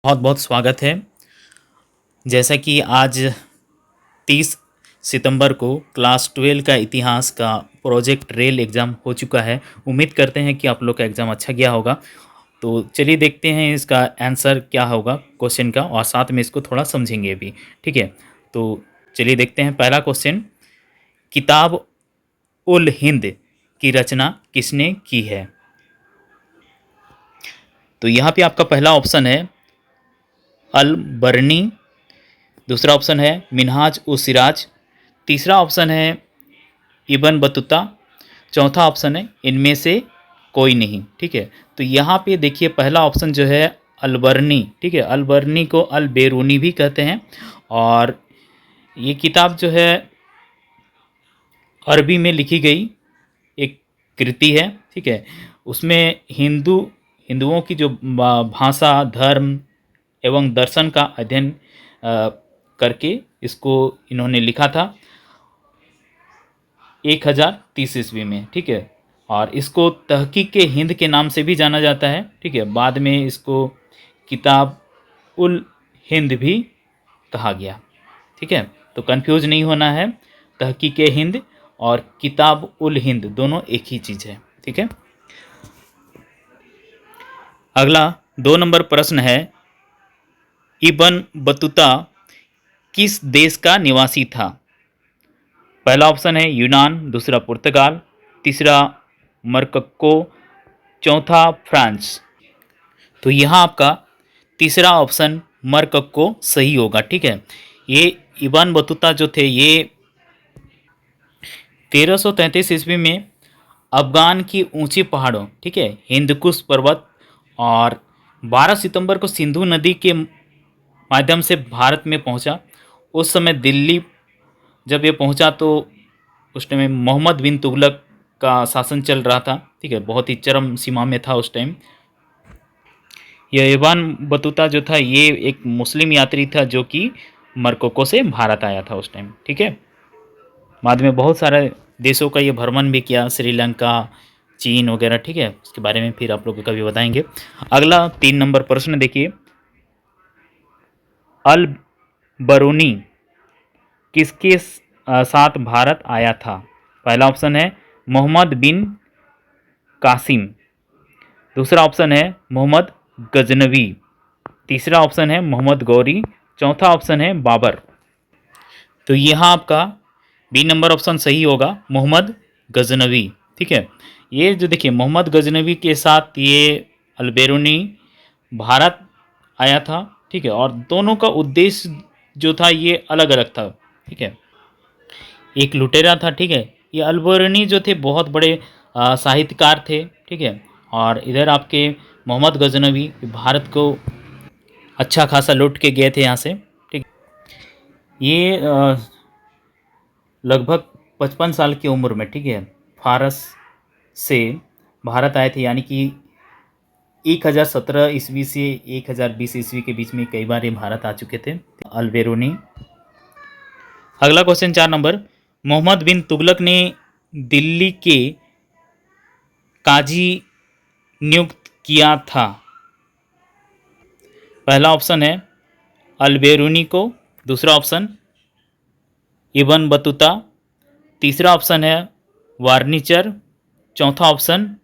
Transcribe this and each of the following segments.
बहुत बहुत स्वागत है। जैसा कि आज 30 सितंबर को क्लास 12 का इतिहास का प्रोजेक्ट रेल एग्ज़ाम हो चुका है। उम्मीद करते हैं कि आप लोग का एग्ज़ाम अच्छा गया होगा। तो चलिए देखते हैं इसका आंसर क्या होगा क्वेश्चन का, और साथ में इसको थोड़ा समझेंगे भी। ठीक है, तो चलिए देखते हैं पहला क्वेश्चन। किताब उल हिंद की रचना किसने की है? तो यहाँ पे आपका पहला ऑप्शन है अल बरनी, दूसरा ऑप्शन है मिनहाज उस सिराज, तीसरा ऑप्शन है इबन बतूता, चौथा ऑप्शन है इनमें से कोई नहीं। ठीक है, तो यहाँ पे देखिए पहला ऑप्शन जो है अलबरनी। ठीक है, अलबरनी को अल बेरूनी भी कहते हैं, और ये किताब जो है अरबी में लिखी गई एक कृति है। ठीक है, उसमें हिंदुओं की जो भाषा, धर्म एवं दर्शन का अध्ययन करके इसको इन्होंने लिखा था 1030 ईस्वी में। ठीक है, और इसको तहकीक के हिंद के नाम से भी जाना जाता है। ठीक है, बाद में इसको किताब उल हिंद भी कहा गया। ठीक है, तो कंफ्यूज नहीं होना है, तहकीक हिंद और किताब उल हिंद दोनों एक ही चीज़ है। ठीक है, अगला 2 नंबर प्रश्न है, इबन बतूता किस देश का निवासी था? पहला ऑप्शन है यूनान, दूसरा पुर्तगाल, तीसरा मरक्को, चौथा फ्रांस। तो यहाँ आपका तीसरा ऑप्शन मरक्को सही होगा। ठीक है, ये इबान बतूता जो थे ये 1333 ईस्वी में अफगान की ऊंची पहाड़ों, ठीक है, हिंदकुश पर्वत और 12 सितंबर को सिंधु नदी के माध्यम से भारत में पहुंचा। उस समय दिल्ली जब ये पहुंचा तो उस टाइम में मोहम्मद बिन तुगलक का शासन चल रहा था। ठीक है, बहुत ही चरम सीमा में था उस टाइम। यह इबान बतूता जो था ये एक मुस्लिम यात्री था जो कि मरक्को से भारत आया था उस टाइम। ठीक है, बाद में बहुत सारे देशों का ये भ्रमण भी किया, श्रीलंका, चीन वगैरह। ठीक है, उसके बारे में फिर आप लोगों को कभी बताएंगे। अगला 3 नंबर प्रश्न देखिए, अल बरूनी किसके साथ भारत आया था? पहला ऑप्शन है मोहम्मद बिन कासिम, दूसरा ऑप्शन है मोहम्मद गजनवी, तीसरा ऑप्शन है मोहम्मद गौरी, चौथा ऑप्शन है बाबर। तो यहाँ आपका बी नंबर ऑप्शन सही होगा, मोहम्मद गजनवी। ठीक है, ये जो देखिए मोहम्मद गजनवी के साथ ये अलबेरूनी भारत आया था। ठीक है, और दोनों का उद्देश्य जो था ये अलग अलग था। ठीक है, एक लुटेरा था। ठीक है, ये अलबेरूनी जो थे बहुत बड़े साहित्यकार थे। ठीक है, और इधर आपके मोहम्मद गजनवी भारत को अच्छा खासा लूट के गए थे यहाँ से। ठीक, ये लगभग 55 साल की उम्र में, ठीक है, फारस से भारत आए थे, यानी कि 1017 ईस्वी से 1020 ईस्वी के बीच में कई बार ये भारत आ चुके थे अलबेरूनी। अगला क्वेश्चन 4 नंबर, मोहम्मद बिन तुगलक ने दिल्ली के काजी नियुक्त किया था? पहला ऑप्शन है अलबेरूनी को, दूसरा ऑप्शन इबन बतूता, तीसरा ऑप्शन है वार्निचर, चौथा ऑप्शन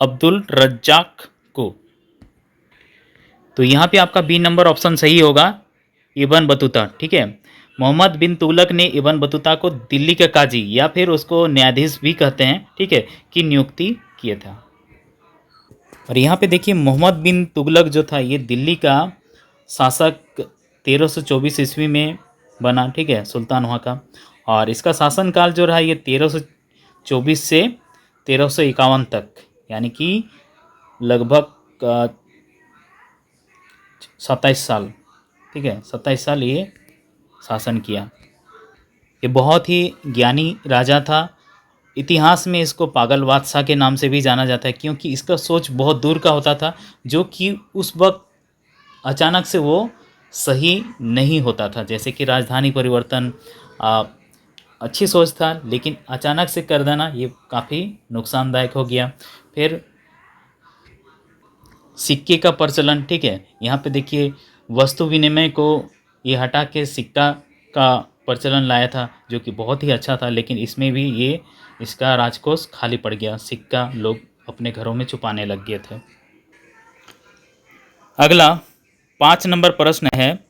अब्दुल रज्जाक को। तो यहाँ पे आपका बी नंबर ऑप्शन सही होगा, इबन बतूता। ठीक है, मोहम्मद बिन तुगलक ने इबन बतूता को दिल्ली का काजी या फिर उसको न्यायाधीश भी कहते हैं, ठीक है, की नियुक्ति किया था। और यहाँ पे देखिए मोहम्मद बिन तुगलक जो था ये दिल्ली का शासक 1324 ईस्वी में बना। ठीक है, सुल्तान वहाँ का, और इसका शासनकाल जो रहा ये 1324 से 1351 तक, यानी कि लगभग 27 साल। ठीक है, 27 साल ये शासन किया। ये बहुत ही ज्ञानी राजा था। इतिहास में इसको पागल बादशाह के नाम से भी जाना जाता है, क्योंकि इसका सोच बहुत दूर का होता था, जो कि उस वक्त अचानक से वो सही नहीं होता था। जैसे कि राजधानी परिवर्तन अच्छी सोच था, लेकिन अचानक से कर देना ये काफ़ी नुकसानदायक हो गया। फिर सिक्के का प्रचलन, ठीक है। यहाँ पे देखिए वस्तु विनिमय को ये हटा के सिक्का का प्रचलन लाया था, जो कि बहुत ही अच्छा था, लेकिन इसमें भी ये इसका राजकोष खाली पड़ गया, सिक्का लोग अपने घरों में छुपाने लग गए थे। अगला 5 नंबर प्रश्न है,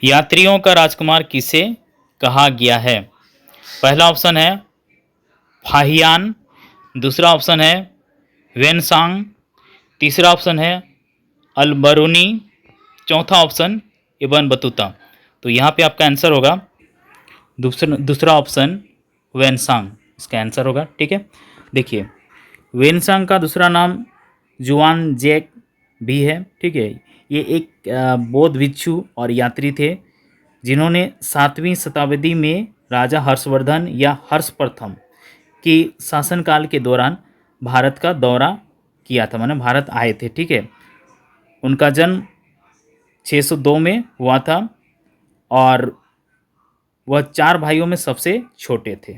यात्रियों का राजकुमार किसे कहा गया है? पहला ऑप्शन है फाहियान, दूसरा ऑप्शन है वेनसांग, तीसरा ऑप्शन है अलबरूनी, चौथा ऑप्शन इब्न बतूता। तो यहाँ पे आपका आंसर होगा दूसरा दूसरा ऑप्शन वेनसांग, इसका आंसर होगा, ठीक है। देखिए वेनसांग का दूसरा नाम जुआन जैक भी है, ठीक है। ये एक बौद्ध भिक्षु और यात्री थे, जिन्होंने 7वीं शताब्दी में राजा हर्षवर्धन या हर्ष प्रथम की शासनकाल के दौरान भारत का दौरा किया था, माने भारत आए थे, ठीक है। उनका जन्म 602 में हुआ था और वह 4 भाइयों में सबसे छोटे थे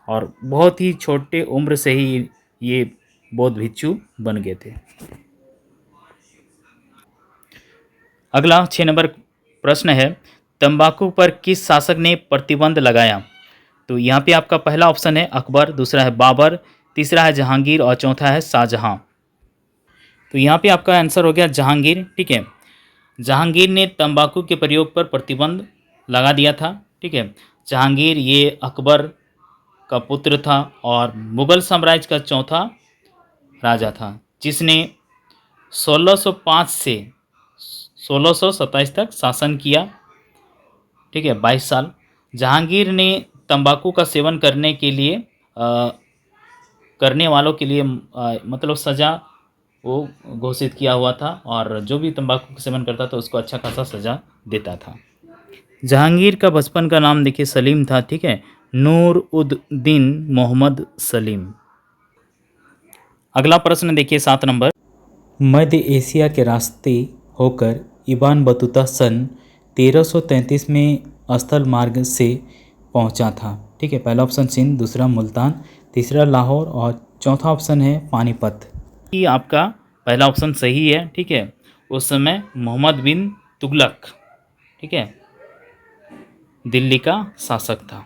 और बहुत ही छोटे उम्र से ही ये बौद्ध भिक्षु बन गए थे। अगला 6 नंबर प्रश्न है, तंबाकू पर किस शासक ने प्रतिबंध लगाया? तो यहाँ पे आपका पहला ऑप्शन है अकबर, दूसरा है बाबर, तीसरा है जहांगीर और चौथा है शाहजहां। तो यहाँ पे आपका आंसर हो गया जहांगीर, ठीक है। जहांगीर ने तंबाकू के प्रयोग पर प्रतिबंध लगा दिया था, ठीक है। जहांगीर ये अकबर का पुत्र था और मुगल साम्राज्य का चौथा राजा था, जिसने 1605 से 1627 तक शासन किया, ठीक है, 22 साल। जहांगीर ने तंबाकू का सेवन करने के लिए करने वालों के लिए मतलब सज़ा वो घोषित किया हुआ था और जो भी तंबाकू का सेवन करता था उसको अच्छा खासा सज़ा देता था। जहांगीर का बचपन का नाम देखिए सलीम था, ठीक है, नूर उद दीन मोहम्मद सलीम। अगला प्रश्न देखिए 7 नंबर, मध्य एशिया के रास्ते होकर इबान बतूता सन 1333 में स्थल मार्ग से पहुंचा था, ठीक है। पहला ऑप्शन सिंध, दूसरा मुल्तान, तीसरा लाहौर और चौथा ऑप्शन है पानीपत। ये आपका पहला ऑप्शन सही है, ठीक है। उस समय मोहम्मद बिन तुगलक, ठीक है, दिल्ली का शासक था।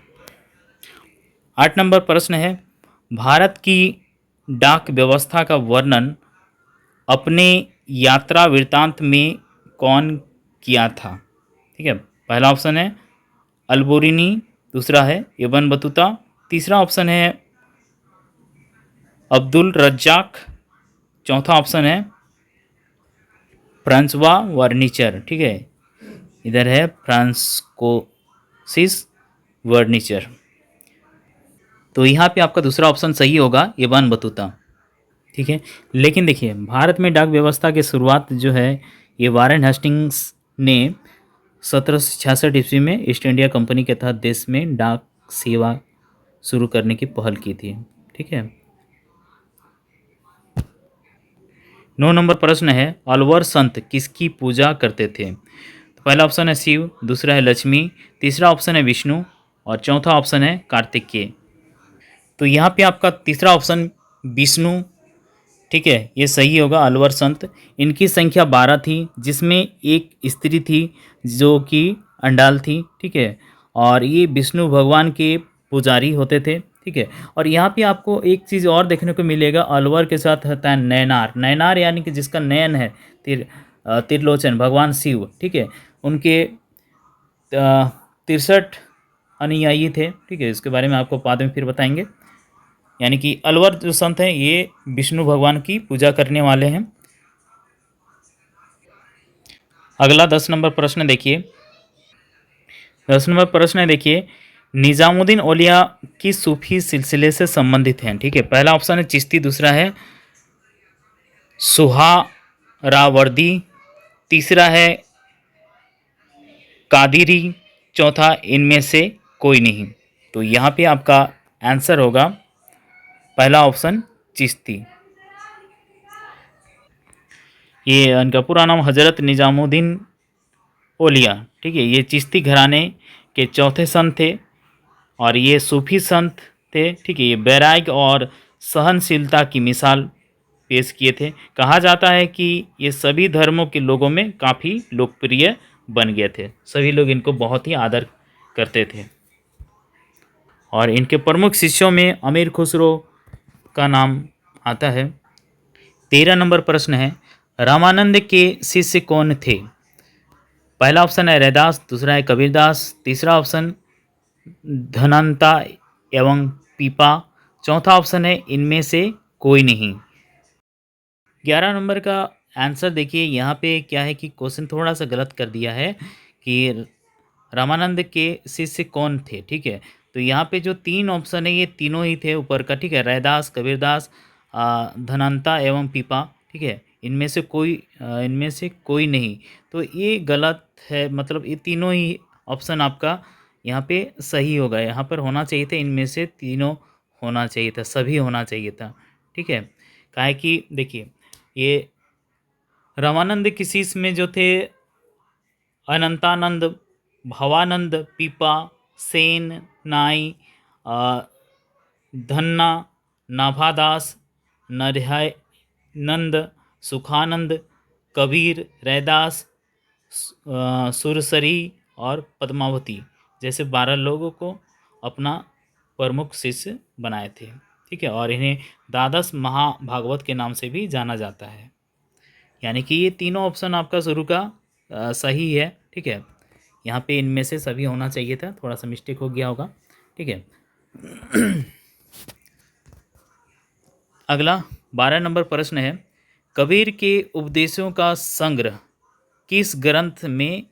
8 नंबर प्रश्न है, भारत की डाक व्यवस्था का वर्णन अपने यात्रा वृत्तांत में कौन किया था? ठीक है, पहला ऑप्शन है अलबोरिनी, दूसरा है इब्न बतूता, तीसरा ऑप्शन है अब्दुल रज्जाक, चौथा ऑप्शन है फ्रांसवा वर्नीचर। ठीक है, इधर है फ्रांस्कोसिस वर्नीचर। तो यहाँ पे आपका दूसरा ऑप्शन सही होगा, इब्न बतूता। ठीक है, लेकिन देखिए भारत में डाक व्यवस्था की शुरुआत जो है ये वारेन हेस्टिंग्स ने 1766 ईस्वी में ईस्ट इंडिया कंपनी के तहत देश में डाक सेवा शुरू करने की पहल की थी। ठीक है, 9 नंबर प्रश्न है, अलवर संत किसकी पूजा करते थे? तो पहला ऑप्शन है शिव, दूसरा है लक्ष्मी, तीसरा ऑप्शन है विष्णु और चौथा ऑप्शन है कार्तिकेय। तो यहाँ पे आपका तीसरा ऑप्शन विष्णु, ठीक है, ये सही होगा। अलवर संत, इनकी संख्या 12 थी, जिसमें एक स्त्री थी जो कि अंडाल थी। ठीक है, और ये विष्णु भगवान के पुजारी होते थे। ठीक है, और यहाँ पे आपको एक चीज़ और देखने को मिलेगा, अलवर के साथ होता है नैनार। नैनार यानी कि जिसका नयन है, त्रिलोचन भगवान शिव। ठीक है, उनके 63 अनुयायी थे। ठीक है, इसके बारे में आपको बाद में फिर बताएंगे। यानी कि अलवर जो संत हैं ये विष्णु भगवान की पूजा करने वाले हैं। अगला 10 नंबर प्रश्न देखिए। 10 नंबर प्रश्न देखिए, निजामुद्दीन औलिया किस सूफी सिलसिले से संबंधित हैं? ठीक है, पहला ऑप्शन है चिश्ती, दूसरा है सुहारावर्दी, तीसरा है कादिरी, चौथा इनमें से कोई नहीं। तो यहाँ पे आपका आंसर होगा पहला ऑप्शन चिश्ती। ये इनका पूरा नाम हजरत निजामुद्दीन औलिया। ठीक है, ये चिश्ती घराने के चौथे संत थे और ये सूफी संत थे। ठीक है, ये वैराग्य और सहनशीलता की मिसाल पेश किए थे। कहा जाता है कि ये सभी धर्मों के लोगों में काफ़ी लोकप्रिय बन गए थे, सभी लोग इनको बहुत ही आदर करते थे। और इनके प्रमुख शिष्यों में अमीर खुसरो का नाम आता है। 13 नंबर प्रश्न है, रामानंद के शिष्य कौन थे? पहला ऑप्शन है रैदास, दूसरा है कबीरदास, तीसरा ऑप्शन धनंता एवं पीपा, चौथा ऑप्शन है इनमें से कोई नहीं। 11 नंबर का आंसर देखिए, यहाँ पे क्या है कि क्वेश्चन थोड़ा सा गलत कर दिया है कि रामानंद के शिष्य कौन थे। ठीक है, तो यहाँ पे जो तीन ऑप्शन है ये तीनों ही थे ऊपर का। ठीक है, रैदास, कबीरदास, धनंता एवं पीपा। ठीक है, इनमें से कोई नहीं। तो ये गलत है, मतलब ये तीनों ही ऑप्शन आपका यहाँ पे सही होगा। यहाँ पर होना चाहिए था इनमें से तीनों होना चाहिए था, सभी होना चाहिए था। ठीक है, काहे कि देखिए ये रामानंद की शिष्य में जो थे अनंतानंद, भवानंद, पीपा, सेन, नाई, अ, धन्ना, नाभादास, नरहयानंद, सुखानंद, कबीर, रैदास, सुरसरी और पद्मावती जैसे 12 लोगों को अपना प्रमुख शिष्य बनाए थे। ठीक है, और इन्हें द्वादश महाभागवत के नाम से भी जाना जाता है। यानी कि ये तीनों ऑप्शन आपका शुरू का सही है। ठीक है, यहाँ पे इनमें से सभी होना चाहिए था, थोड़ा सा मिस्टेक हो गया होगा। ठीक है, अगला 12 नंबर प्रश्न है, कबीर के उपदेशों का संग्रह किस ग्रंथ में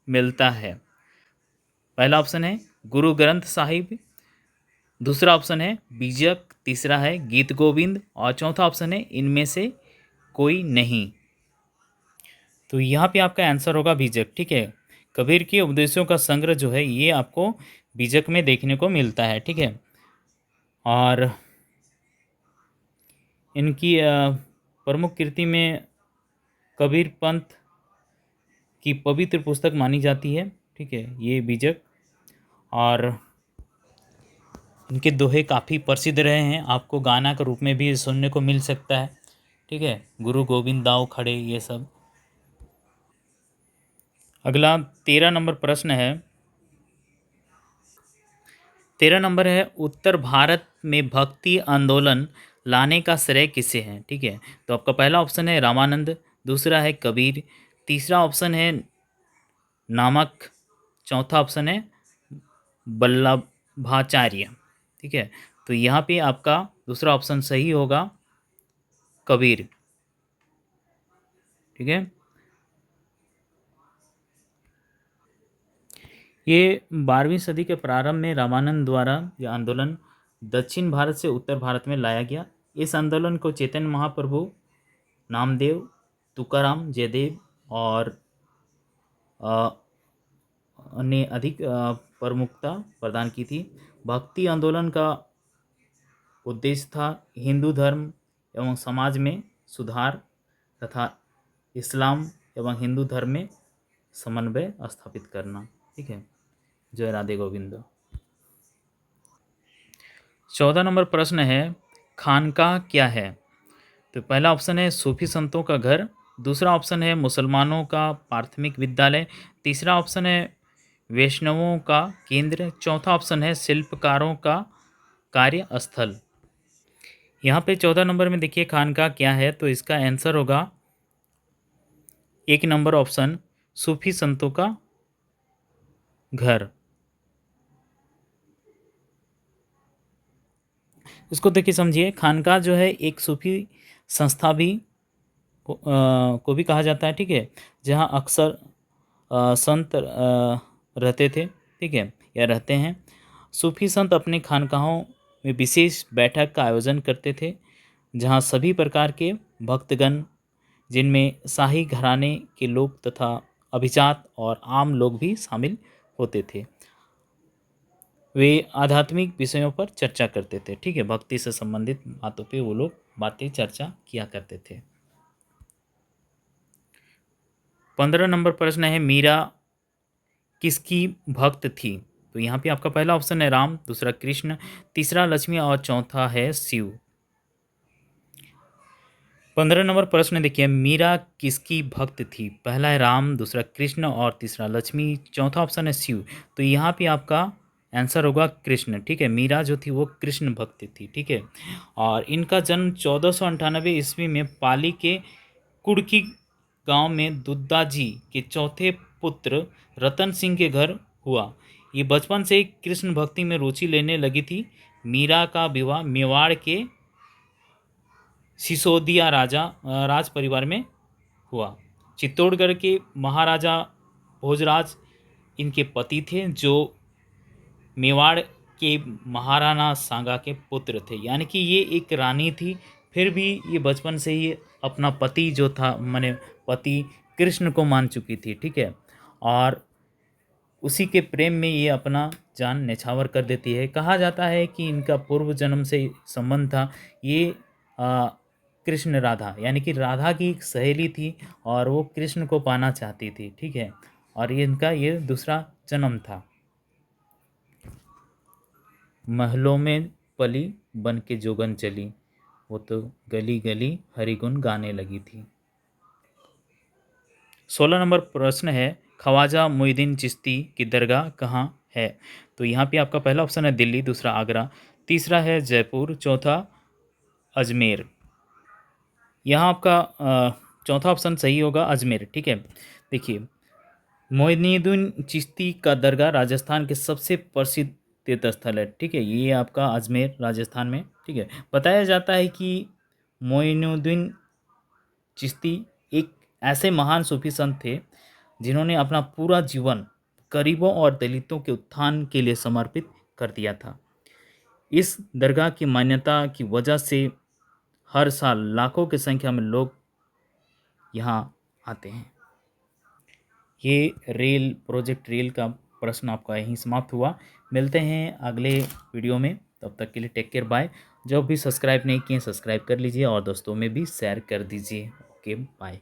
मिलता है? पहला ऑप्शन है गुरु ग्रंथ साहिब, दूसरा ऑप्शन है बीजक, तीसरा है गीत गोविंद और चौथा ऑप्शन है इनमें से कोई नहीं। तो यहाँ पे आपका आंसर होगा बीजक। ठीक है, कबीर के उपदेशों का संग्रह जो है ये आपको बीजक में देखने को मिलता है। ठीक है, और इनकी प्रमुख कृति में कबीर पंथ की पवित्र पुस्तक मानी जाती है। ठीक है, ये बीजक, और इनके दोहे काफ़ी प्रसिद्ध रहे हैं, आपको गाना के रूप में भी सुनने को मिल सकता है। ठीक है, गुरु गोविंद दाऊ खड़े, ये सब। अगला 13 नंबर प्रश्न है, 13 नंबर है, उत्तर भारत में भक्ति आंदोलन लाने का श्रेय किसे है? ठीक है, तो आपका पहला ऑप्शन है रामानंद, दूसरा है कबीर, तीसरा ऑप्शन है नामक, चौथा ऑप्शन है वल्लभाचार्य। ठीक है, तो यहाँ पे आपका दूसरा ऑप्शन सही होगा, कबीर। ठीक है, ये 12वीं सदी के प्रारंभ में रामानंद द्वारा यह आंदोलन दक्षिण भारत से उत्तर भारत में लाया गया। इस आंदोलन को चैतन्य महाप्रभु, नामदेव, तुकाराम, जयदेव और अ, ने अधिक प्रमुखता प्रदान की थी। भक्ति आंदोलन का उद्देश्य था हिंदू धर्म एवं समाज में सुधार तथा इस्लाम एवं हिंदू धर्म में समन्वय स्थापित करना। ठीक है, जय राधे गोविंद। 14 नंबर प्रश्न है, खानकाह क्या है? तो पहला ऑप्शन है सूफी संतों का घर, दूसरा ऑप्शन है मुसलमानों का प्राथमिक विद्यालय, तीसरा ऑप्शन है वैष्णवों का केंद्र, चौथा ऑप्शन है शिल्पकारों का कार्यस्थल। यहाँ पे 14 नंबर में देखिए खानकाह क्या है, तो इसका आंसर होगा 1 नंबर ऑप्शन, सूफी संतों का घर। इसको देखिए समझिए, खानकाह जो है एक सूफी संस्था भी को भी कहा जाता है। ठीक है, जहाँ अक्सर संत रहते थे। ठीक है, या रहते हैं। सूफी संत अपने खानकाहों में विशेष बैठक का आयोजन करते थे, जहाँ सभी प्रकार के भक्तगण, जिनमें शाही घराने के लोग तथा अभिजात और आम लोग भी शामिल होते थे, वे आध्यात्मिक विषयों पर चर्चा करते थे। ठीक है, भक्ति से संबंधित बातों पे वो लोग बातें चर्चा किया करते थे। 15 नंबर प्रश्न है, मीरा किसकी भक्त थी? तो यहाँ पे आपका पहला ऑप्शन है राम, दूसरा कृष्ण, तीसरा लक्ष्मी और चौथा है शिव। 15 नंबर प्रश्न देखिए, मीरा किसकी भक्त थी? पहला है राम, दूसरा कृष्ण और तीसरा लक्ष्मी, चौथा ऑप्शन है शिव। तो यहाँ पे आपका आंसर होगा कृष्ण। ठीक है, मीरा जो थी वो कृष्ण भक्त थी। ठीक है, और इनका जन्म 1498 ईस्वी में पाली के कुड़की गांव में दुद्दा जी के चौथे पुत्र रतन सिंह के घर हुआ। ये बचपन से ही कृष्ण भक्ति में रुचि लेने लगी थी। मीरा का विवाह मेवाड़ के सिसोदिया राज परिवार में हुआ। चित्तौड़गढ़ के महाराजा भोजराज इनके पति थे, जो मेवाड़ के महाराणा सांगा के पुत्र थे। यानी कि ये एक रानी थी, फिर भी ये बचपन से ही अपना पति जो था, माने पति कृष्ण को मान चुकी थी। ठीक है, और उसी के प्रेम में ये अपना जान न्यौछावर कर देती है। कहा जाता है कि इनका पूर्व जन्म से संबंध था। ये कृष्ण राधा, यानी कि राधा की एक सहेली थी और वो कृष्ण को पाना चाहती थी। ठीक है, और ये इनका ये दूसरा जन्म था। महलों में पली बन के जोगन चली, वो तो गली गली हरिगुण गाने लगी थी। 16 नंबर प्रश्न है, ख्वाजा मुइनुद्दीन चिश्ती की दरगाह कहाँ है? तो यहाँ पे आपका पहला ऑप्शन है दिल्ली, दूसरा आगरा, तीसरा है जयपुर, चौथा अजमेर। यहाँ आपका चौथा ऑप्शन सही होगा, अजमेर। ठीक है, देखिए, मोइनुद्दीन चिश्ती का दरगाह राजस्थान के सबसे प्रसिद्ध तीर्थ स्थल है। ठीक है, ये आपका अजमेर राजस्थान में। ठीक है, बताया जाता है कि मोइनुद्दीन चिश्ती एक ऐसे महान सूफी संत थे जिन्होंने अपना पूरा जीवन गरीबों और दलितों के उत्थान के लिए समर्पित कर दिया था। इस दरगाह की मान्यता की वजह से हर साल लाखों की संख्या में लोग यहाँ आते हैं। ये प्रोजेक्ट रेल का प्रश्न आपका यहीं समाप्त हुआ। मिलते हैं अगले वीडियो में, तब तक के लिए टेक केयर, बाय। जो भी सब्सक्राइब नहीं किए सब्सक्राइब कर लीजिए और दोस्तों में भी शेयर कर दीजिए। Okay, bye.